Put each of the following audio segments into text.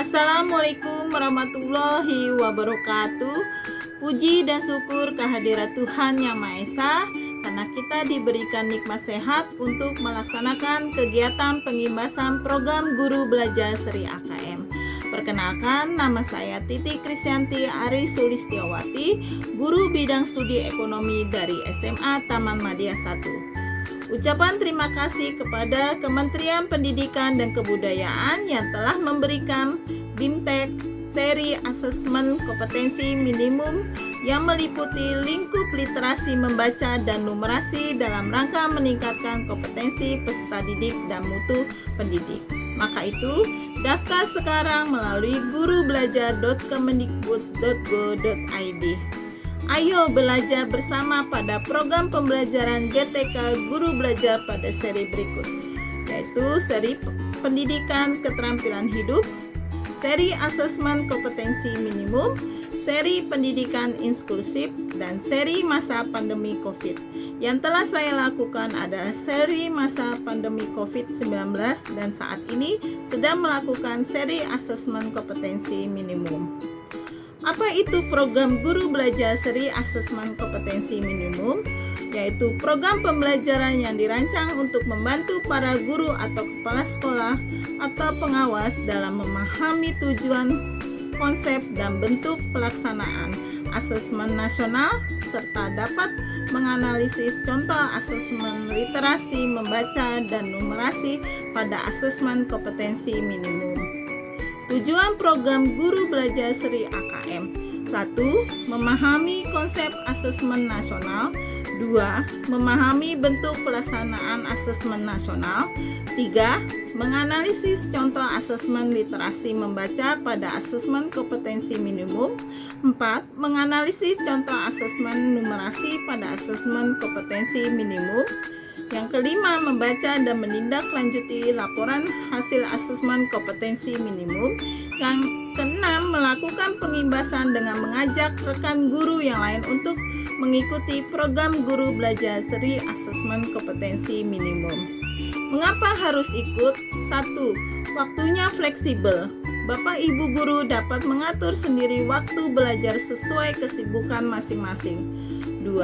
Assalamualaikum warahmatullahi wabarakatuh. Puji dan syukur kehadirat Tuhan Yang Maha Esa, karena kita diberikan nikmat sehat untuk melaksanakan kegiatan pengimbasan program Guru Belajar Seri AKM. Perkenalkan, nama saya Titi Krisyanti Ari Sulistiawati, Guru Bidang Studi Ekonomi dari SMA Taman Madya 1. Ucapan terima kasih kepada Kementerian Pendidikan dan Kebudayaan yang telah memberikan BIMTEK seri asesmen kompetensi minimum yang meliputi lingkup literasi membaca dan numerasi dalam rangka meningkatkan kompetensi peserta didik dan mutu pendidik. Maka itu, daftar sekarang melalui gurubelajar.kemendikbud.go.id. Ayo belajar bersama pada program pembelajaran GTK Guru Belajar pada seri berikut, yaitu seri pendidikan keterampilan hidup, seri asesmen kompetensi minimum, seri pendidikan inklusif, dan seri masa pandemi COVID. Yang telah saya lakukan adalah seri masa pandemi COVID-19 dan saat ini sedang melakukan seri asesmen kompetensi minimum. Apa itu program Guru Belajar Seri Asesmen Kompetensi Minimum? Yaitu program pembelajaran yang dirancang untuk membantu para guru atau kepala sekolah atau pengawas dalam memahami tujuan, konsep, dan bentuk pelaksanaan asesmen nasional, serta dapat menganalisis contoh asesmen literasi, membaca, dan numerasi pada asesmen kompetensi minimum. Tujuan program Guru Belajar Seri AKM: 1. Memahami konsep asesmen nasional. 2. Memahami bentuk pelaksanaan asesmen nasional. 3. Menganalisis contoh asesmen literasi membaca pada asesmen kompetensi minimum. 4. Menganalisis contoh asesmen numerasi pada asesmen kompetensi minimum. Yang kelima, membaca dan menindaklanjuti laporan hasil asesmen kompetensi minimum. Yang keenam, melakukan pengimbasan dengan mengajak rekan guru yang lain untuk mengikuti program Guru Belajar Seri Asesmen Kompetensi Minimum. Mengapa harus ikut? 1. Waktunya fleksibel. Bapak Ibu guru dapat mengatur sendiri waktu belajar sesuai kesibukan masing-masing. 2.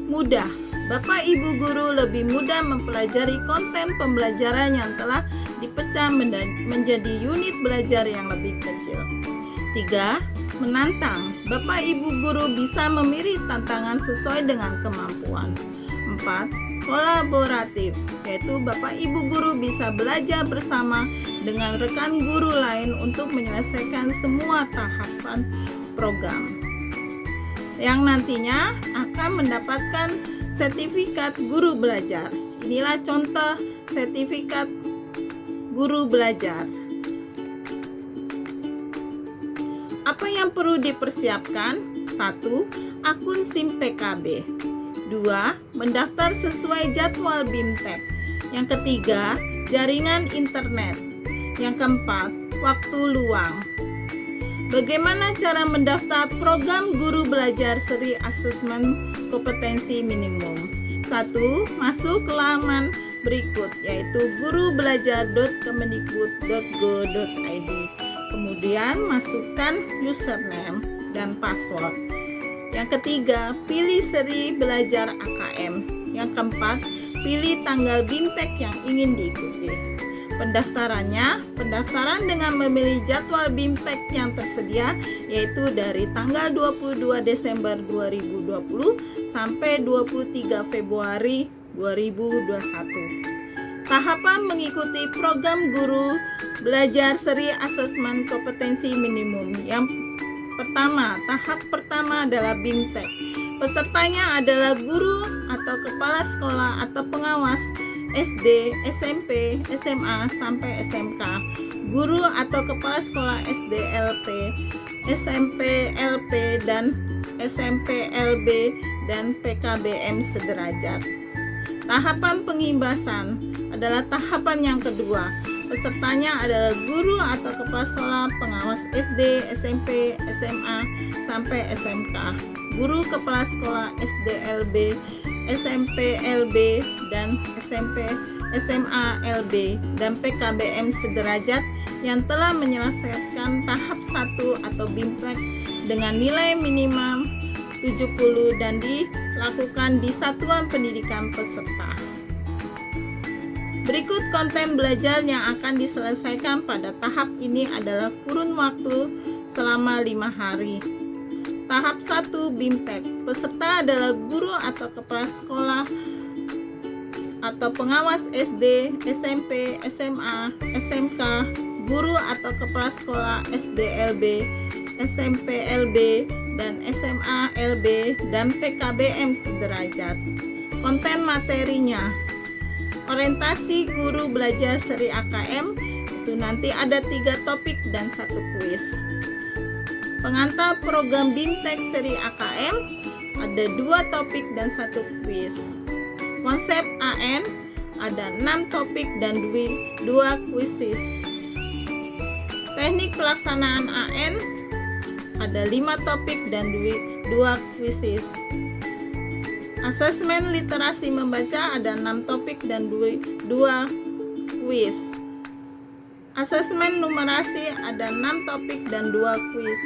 Mudah. Bapak Ibu guru lebih mudah mempelajari konten pembelajaran yang telah dipecah menjadi unit belajar yang lebih kecil. 3. Menantang. Bapak Ibu guru bisa memilih tantangan sesuai dengan kemampuan. 4. Kolaboratif, yaitu Bapak Ibu guru bisa belajar bersama dengan rekan guru lain untuk menyelesaikan semua tahapan program, yang nantinya akan mendapatkan sertifikat guru belajar. Inilah contoh sertifikat guru belajar. Apa yang perlu dipersiapkan? 1. Akun SIM PKB. 2. Mendaftar sesuai jadwal BIMTEK. Yang ketiga, jaringan internet. Yang keempat, waktu luang. Bagaimana cara mendaftar program Guru Belajar Seri Asesmen Kompetensi Minimum? 1. Masuk ke laman berikut, yaitu gurubelajar.kemendikbud.go.id. Kemudian masukkan username dan password. Yang ketiga, pilih seri belajar AKM. Yang keempat, pilih tanggal BIMTEK yang ingin diikuti. Pendaftaran dengan memilih jadwal BIMTEK yang tersedia, yaitu dari tanggal 22 Desember 2020 sampai 23 Februari 2021. Tahapan mengikuti program Guru Belajar Seri Asesmen Kompetensi Minimum. Yang pertama, tahap pertama adalah BIMTEK. Pesertanya adalah guru atau kepala sekolah atau pengawas SD, SMP, SMA, sampai SMK, guru atau kepala sekolah SD, LP, SMP, LP, dan SMP, LB, dan PKBM sederajat. Tahapan pengimbasan adalah tahapan yang kedua. Pesertanya adalah guru atau kepala sekolah pengawas SD, SMP, SMA, sampai SMK, guru kepala sekolah SD, LB, SMP, LB, dan SMP, SMA, LB, dan PKBM sederajat yang telah menyelesaikan tahap 1 atau BIMTEK dengan nilai minimum 70 dan dilakukan di satuan pendidikan peserta. Berikut konten belajar yang akan diselesaikan pada tahap ini adalah kurun waktu selama 5 hari. Tahap 1 BIMTEK. Peserta adalah guru atau kepala sekolah atau pengawas SD, SMP, SMA, SMK, guru atau kepala sekolah SDLB, SMPLB, dan SMALB, dan PKBM sederajat. Konten materinya: orientasi guru belajar seri AKM, itu nanti ada 3 topik dan 1 kuis. Pengantar program BIMTEK seri AKM, ada 2 topik dan 1 kuis. Konsep AN, ada 6 topik dan 2 kuisis. Teknik pelaksanaan AN, ada 5 topik dan 2 kuisis. Asesmen literasi membaca, ada 6 topik dan 2 kuis. Asesmen numerasi, ada 6 topik dan 2 kuis.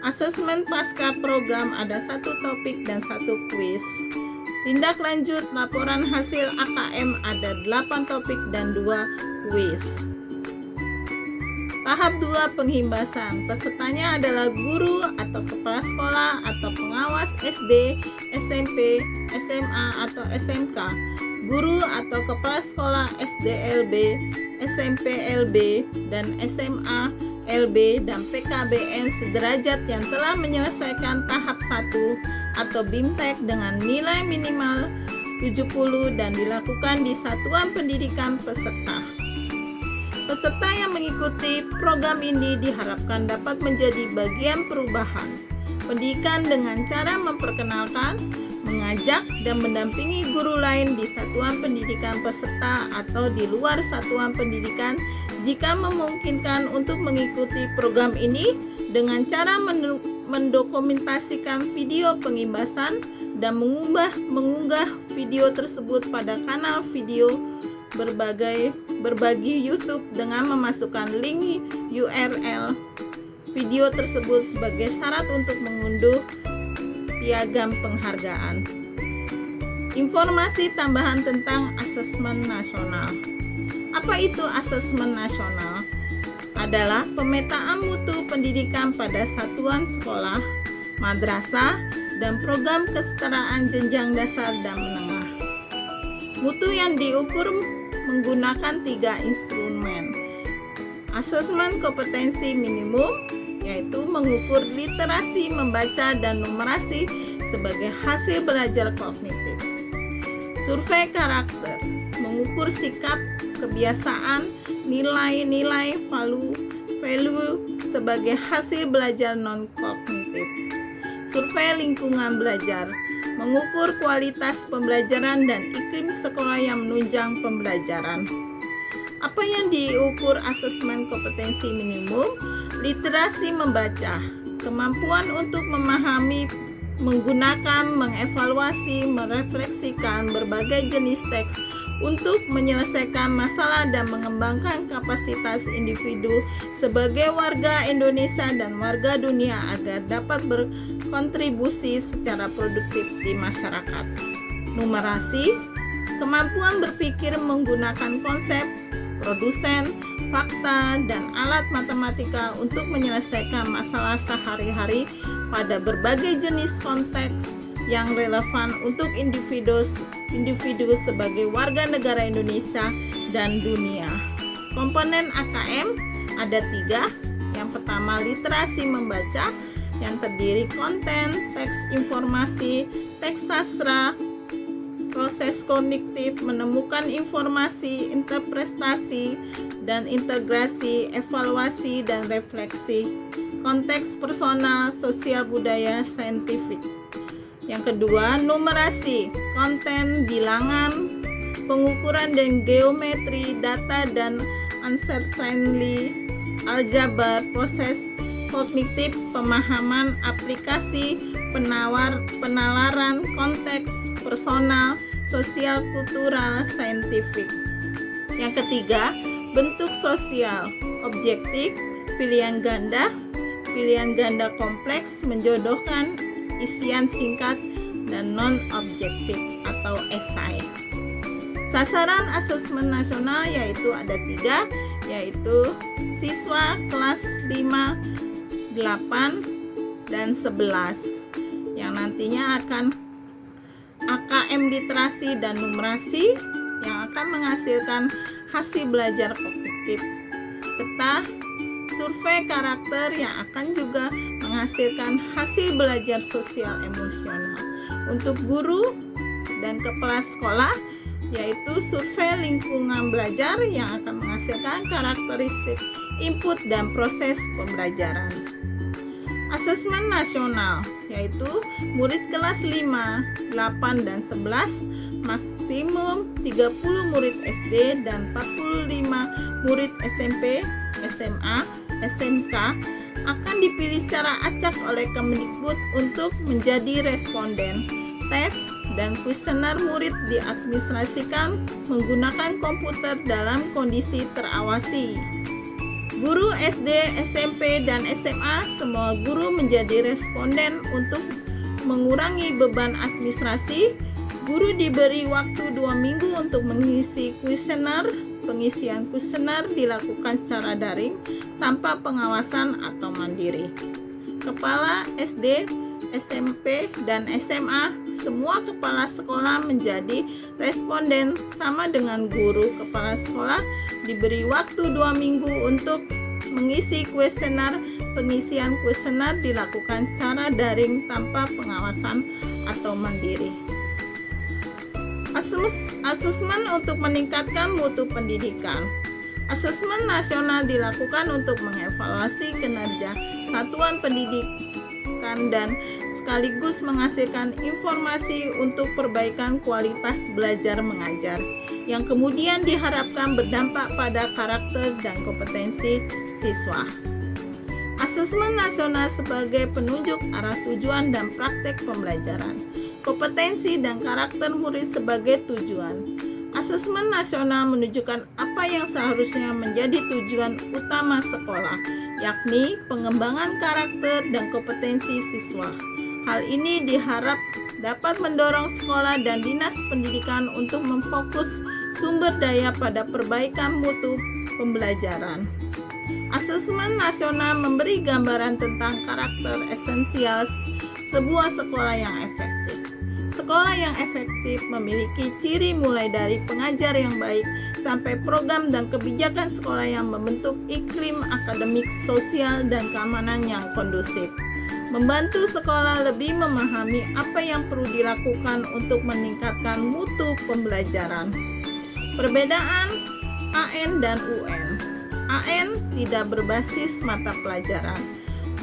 Asesmen pasca program, ada 1 topik dan 1 kuis. Tindak lanjut laporan hasil AKM, ada 8 topik dan 2 kuis. Tahap 2 penghimbasan. Pesertanya adalah guru atau kepala sekolah atau pengawas SD, SMP, SMA atau SMK, guru atau kepala sekolah SDLB, SMPLB, dan SMALB, dan PKBM sederajat yang telah menyelesaikan tahap 1 atau BIMTEK dengan nilai minimal 70 dan dilakukan di satuan pendidikan peserta. Peserta yang mengikuti program ini diharapkan dapat menjadi bagian perubahan pendidikan dengan cara memperkenalkan, mengajak, dan mendampingi guru lain di satuan pendidikan peserta atau di luar satuan pendidikan jika memungkinkan untuk mengikuti program ini dengan cara mendokumentasikan video pengimbasan dan mengunggah video tersebut pada kanal video berbagi YouTube dengan memasukkan link URL video tersebut sebagai syarat untuk mengunduh piagam penghargaan. Informasi tambahan tentang asesmen nasional. Apa itu asesmen nasional? Adalah pemetaan mutu pendidikan pada satuan sekolah, madrasah, dan program kesetaraan jenjang dasar dan menengah. Mutu yang diukur menggunakan 3 instrumen. Asesmen kompetensi minimum, yaitu mengukur literasi membaca dan numerasi sebagai hasil belajar kognitif. Survei karakter, mengukur sikap, kebiasaan, nilai-nilai, value sebagai hasil belajar non-kognitif. Survei lingkungan belajar, mengukur kualitas pembelajaran dan iklim sekolah yang menunjang pembelajaran. Apa yang diukur asesmen kompetensi minimum? Literasi membaca, kemampuan untuk memahami, menggunakan, mengevaluasi, merefleksikan berbagai jenis teks untuk menyelesaikan masalah dan mengembangkan kapasitas individu sebagai warga Indonesia dan warga dunia agar dapat berkontribusi secara produktif di masyarakat. Numerasi, kemampuan berpikir menggunakan konsep, produsen, fakta, dan alat matematika untuk menyelesaikan masalah sehari-hari pada berbagai jenis konteks yang relevan untuk individu sebagai warga negara Indonesia dan dunia. Komponen AKM ada 3. Yang pertama, literasi membaca yang terdiri konten, teks informasi, teks sastra, proses kognitif, menemukan informasi, interpretasi, dan integrasi, evaluasi, dan refleksi, konteks personal, sosial, budaya, saintifik. Yang kedua, numerasi, konten, bilangan, pengukuran dan geometri, data dan uncertainty, aljabar, proses kognitif, pemahaman, aplikasi, penalaran, konteks, personal, sosial, kultural, saintifik. Yang ketiga, bentuk sosial, objektif, pilihan ganda kompleks, menjodohkan, isian singkat, dan non-objektif atau esai. Sasaran asesmen nasional yaitu ada 3, yaitu siswa kelas 5, 8, dan 11 yang nantinya akan AKM literasi dan numerasi yang akan menghasilkan hasil belajar kognitif, serta survei karakter yang akan juga menghasilkan hasil belajar sosial emosional. Untuk guru dan kepala sekolah yaitu survei lingkungan belajar yang akan menghasilkan karakteristik input dan proses pembelajaran. Asesmen nasional yaitu murid kelas 5, 8, dan 11, maksimum 30 murid SD dan 45 murid SMP, SMA, SMK akan dipilih secara acak oleh Kemendikbud untuk menjadi responden. Tes dan kuesioner murid diadministrasikan menggunakan komputer dalam kondisi terawasi. Guru SD, SMP, dan SMA, semua guru menjadi responden. Untuk mengurangi beban administrasi, guru diberi waktu 2 minggu untuk mengisi kuesioner. Pengisian kuesioner dilakukan secara daring tanpa pengawasan atau mandiri. Kepala SD, SMP, dan SMA, semua kepala sekolah menjadi responden sama dengan guru kepala sekolah diberi waktu 2 minggu untuk mengisi kuesioner. Pengisian kuesioner dilakukan secara daring tanpa pengawasan atau mandiri. Asesmen untuk meningkatkan mutu pendidikan. Asesmen nasional dilakukan untuk mengevaluasi kinerja satuan pendidikan dan sekaligus menghasilkan informasi untuk perbaikan kualitas belajar mengajar yang kemudian diharapkan berdampak pada karakter dan kompetensi siswa. Asesmen nasional sebagai penunjuk arah tujuan dan praktek pembelajaran. Kompetensi dan karakter murid sebagai tujuan. Asesmen nasional menunjukkan apa yang seharusnya menjadi tujuan utama sekolah, yakni pengembangan karakter dan kompetensi siswa. Hal ini diharap dapat mendorong sekolah dan dinas pendidikan untuk memfokus sumber daya pada perbaikan mutu pembelajaran. Asesmen nasional memberi gambaran tentang karakter esensial sebuah sekolah yang efektif. Sekolah yang efektif memiliki ciri mulai dari pengajar yang baik sampai program dan kebijakan sekolah yang membentuk iklim akademik, sosial, dan keamanan yang kondusif. Membantu sekolah lebih memahami apa yang perlu dilakukan untuk meningkatkan mutu pembelajaran. Perbedaan AN dan UN. AN tidak berbasis mata pelajaran,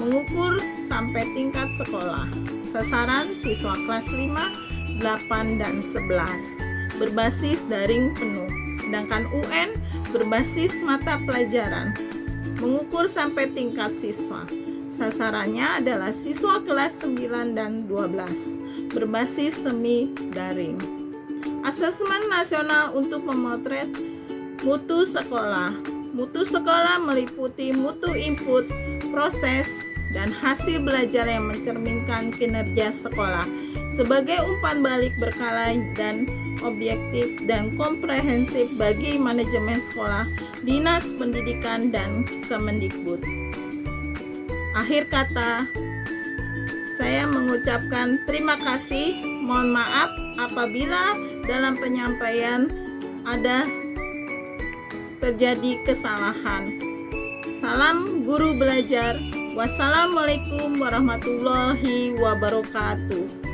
mengukur sampai tingkat sekolah. Sasaran siswa kelas 5, 8, dan 11. Berbasis daring penuh. Sedangkan UN berbasis mata pelajaran, mengukur sampai tingkat siswa. Sasarannya adalah siswa kelas 9 dan 12, berbasis semi daring. Asesmen nasional untuk memotret mutu sekolah. Mutu sekolah meliputi mutu input, proses, dan hasil belajar yang mencerminkan kinerja sekolah sebagai umpan balik berkala dan objektif dan komprehensif bagi manajemen sekolah, dinas pendidikan, dan Kemendikbud. Akhir kata, saya mengucapkan terima kasih. Mohon maaf apabila dalam penyampaian ada terjadi kesalahan. Salam guru belajar. Wassalamualaikum warahmatullahi wabarakatuh.